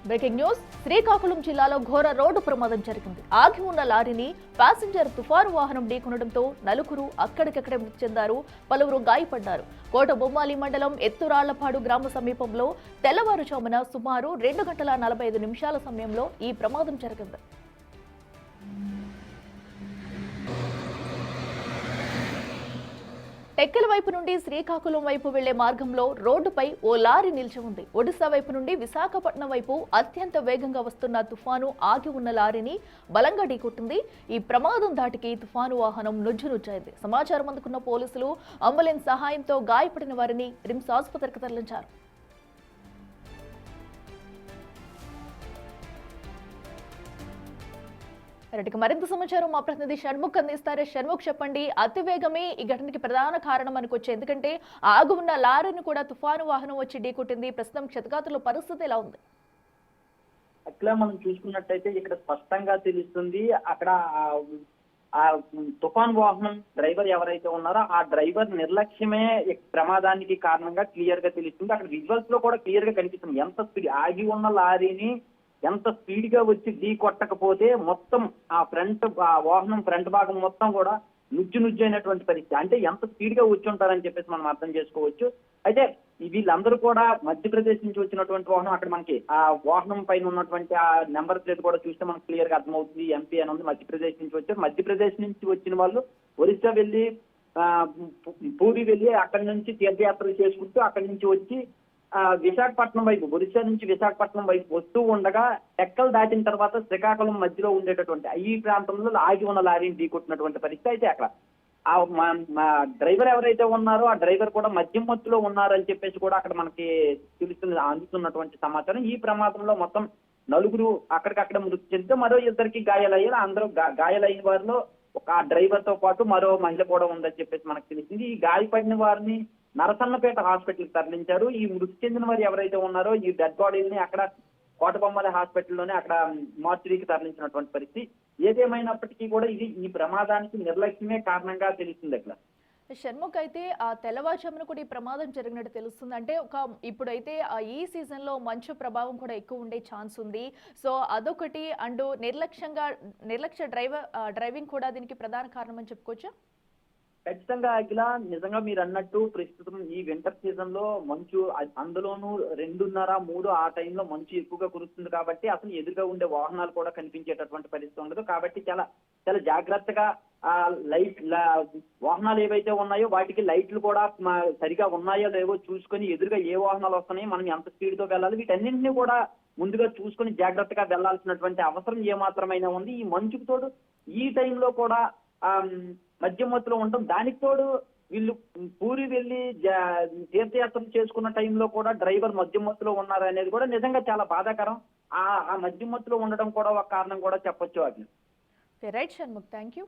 Breaking news. Srikakulam జిల్లాలో ఘోర road ప్రమాదం జరిగింది. ఆగి ఉన్న లారీని ప్యాసింజర్ తుఫాను వాహనం ఢీకొనడంతో నలుగురు అక్కడికక్కడే మృతి చెందారు, పలువురు గాయపడ్డారు. కోటబొమ్మాలి మండలం ఎత్తురాళ్లపాడు గ్రామ సమీపంలో తెల్లవారుజామున సుమారు 2:45 సమయంలో ఈ ప్రమాదం జరిగింది. టెక్కల వైపు నుండి శ్రీకాకుళం వైపు వెళ్లే మార్గంలో రోడ్డుపై ఓ లారీ నిలిచి ఉంది. ఒడిశా వైపు నుండి విశాఖపట్నం వైపు అత్యంత వేగంగా వస్తున్న తుఫాను ఆగి ఉన్న లారీని బలంగా ఢీకొట్టింది. ఈ ప్రమాదం దాటికి తుఫాను వాహనం నుజ్జునుజ్జైంది. సమాచారం అందుకున్న పోలీసులు అంబులెన్స్ సహాయంతో గాయపడిన వారిని రిమ్స్ ఆసుపత్రికి తరలించారు. మరింత సమాచారం మా ప్రతినిధి షణ్ముఖ్ అందిస్తారు. షణ్ముఖ్, చెప్పండి, అతివేగమే ఈ ఘటనకి ప్రధాన కారణం అనుకోవచ్చు, ఎందుకంటే ఆగు ఉన్న లారీని కూడా తుఫాను వాహనం వచ్చి ఢీకొట్టింది. ప్రస్తుతం క్షతగాతుల పరిస్థితి ఎలా ఉంది? అట్లా మనం చూసుకున్నట్టయితే ఇక్కడ స్పష్టంగా తెలుస్తుంది. అక్కడ ఆ తుఫాన్ వాహనం డ్రైవర్ ఎవరైతే ఉన్నారో ఆ డ్రైవర్ నిర్లక్ష్యమే ప్రమాదానికి కారణంగా క్లియర్ గా తెలుస్తుంది. అక్కడ విజువల్స్ లో కూడా క్లియర్ గా కనిపిస్తుంది. ఎంత స్పీడ్ ఆగి ఉన్న లారీని ఎంత స్పీడ్ గా వచ్చి ఢీ కొట్టకపోతే మొత్తం ఆ వాహనం ఫ్రంట్ భాగం మొత్తం కూడా నుజ్జు అయినటువంటి పరిస్థితి. అంటే ఎంత స్పీడ్ గా వచ్చి ఉంటారని చెప్పేసి మనం అర్థం చేసుకోవచ్చు. అయితే వీళ్ళందరూ కూడా మధ్యప్రదేశ్ నుంచి వచ్చినటువంటి వాహనం. అక్కడ మనకి ఆ వాహనం పైన ఉన్నటువంటి ఆ నెంబర్ ప్లేట్ కూడా చూస్తే మనకు క్లియర్ గా అర్థమవుతుంది. ఎంపీ అని ఉంది, మధ్యప్రదేశ్ నుంచి వచ్చారు. మధ్యప్రదేశ్ నుంచి వచ్చిన వాళ్ళు ఒరిస్సా వెళ్ళి పూరి వెళ్ళి అక్కడి నుంచి తీర్థయాత్రలు చేసుకుంటూ అక్కడి నుంచి వచ్చి విశాఖపట్నం వైపు, ఒరిస్సా నుంచి విశాఖపట్నం వైపు వస్తూ ఉండగా టెక్కలు దాటిన తర్వాత శ్రీకాకుళం మధ్యలో ఉండేటటువంటి ఈ ప్రాంతంలో ఆగి ఉన్న లారీని ఢీకొట్టినటువంటి పరిస్థితి. అయితే అక్కడ ఆ డ్రైవర్ ఎవరైతే ఉన్నారో ఆ డ్రైవర్ కూడా మద్యం మత్తులో ఉన్నారని చెప్పేసి కూడా అక్కడ మనకి అందుతున్నటువంటి సమాచారం. ఈ ప్రమాదంలో మొత్తం నలుగురు అక్కడికక్కడ మృతి చెందితే మరో ఇద్దరికి గాయాలయ్యారు. అందరూ గాయాలైన వారిలో ఒక డ్రైవర్ తో పాటు మరో మహిళ కూడా ఉందని చెప్పేసి మనకు తెలిసింది. ఈ గాయపడిన వారిని నరసన్నపేట హాస్పిటల్కి తరలించారు. ఈ మృతి చెందిన వారు ఎవరైతే ఉన్నారో ఈ డెడ్ బాడీని అక్కడ కోటబొమ్మల హాస్పిటల్లోనే అక్కడ మార్చురీకి తరలించినటువంటి పరిస్థితి. ఏదేమైనప్పటికీ కూడా ఈ ప్రమాదానికి నిర్లక్ష్యమే కారణంగా తెలుస్తుంది. అక్కడ షణ్ముఖ్, అయితే ఆ తెల్లవారుజామున కూడా ఈ ప్రమాదం జరిగినట్టు తెలుస్తుంది. అంటే ఇప్పుడైతే ఈ సీజన్ లో మంచు ప్రభావం కూడా ఎక్కువ ఉండే ఛాన్స్ ఉంది. సో అదొకటి, అండ్ నిర్లక్ష్య డ్రైవింగ్ కూడా దీనికి ప్రధాన కారణం అని చెప్పుకోవచ్చా? ఖచ్చితంగా అఖిల, నిజంగా మీరు అన్నట్టు ప్రస్తుతం ఈ వింటర్ సీజన్ లో మంచు, అందులోనూ 2:30-3 ఆ టైంలో మంచు ఎక్కువగా కురుస్తుంది కాబట్టి అసలు ఎదురుగా ఉండే వాహనాలు కూడా కనిపించేటటువంటి పరిస్థితి ఉండదు. కాబట్టి చాలా చాలా జాగ్రత్తగా వాహనాలు ఏవైతే ఉన్నాయో వాటికి లైట్లు కూడా సరిగా ఉన్నాయో లేవో చూసుకొని ఎదురుగా ఏ వాహనాలు వస్తున్నాయో మనం ఎంత స్పీడ్ తో వెళ్ళాలి వీటన్నింటినీ కూడా ముందుగా చూసుకొని జాగ్రత్తగా వెళ్లాల్సినటువంటి అవసరం ఏమాత్రమైనా ఉంది. ఈ మంచుకు తోడు ఈ టైంలో కూడా మద్యం మత్తులో ఉంటాం. దానికి తోడు వీళ్ళు పూరి వెళ్ళి తీర్థయాత్రలు చేసుకున్న టైంలో కూడా డ్రైవర్ మద్యం మత్తులో ఉన్నారు అనేది కూడా నిజంగా చాలా బాధాకరం. ఆ మద్యం మత్తులో ఉండడం కూడా ఒక కారణం కూడా చెప్పొచ్చు. అది రైట్ షణ్ముఖ్, థ్యాంక్ యూ.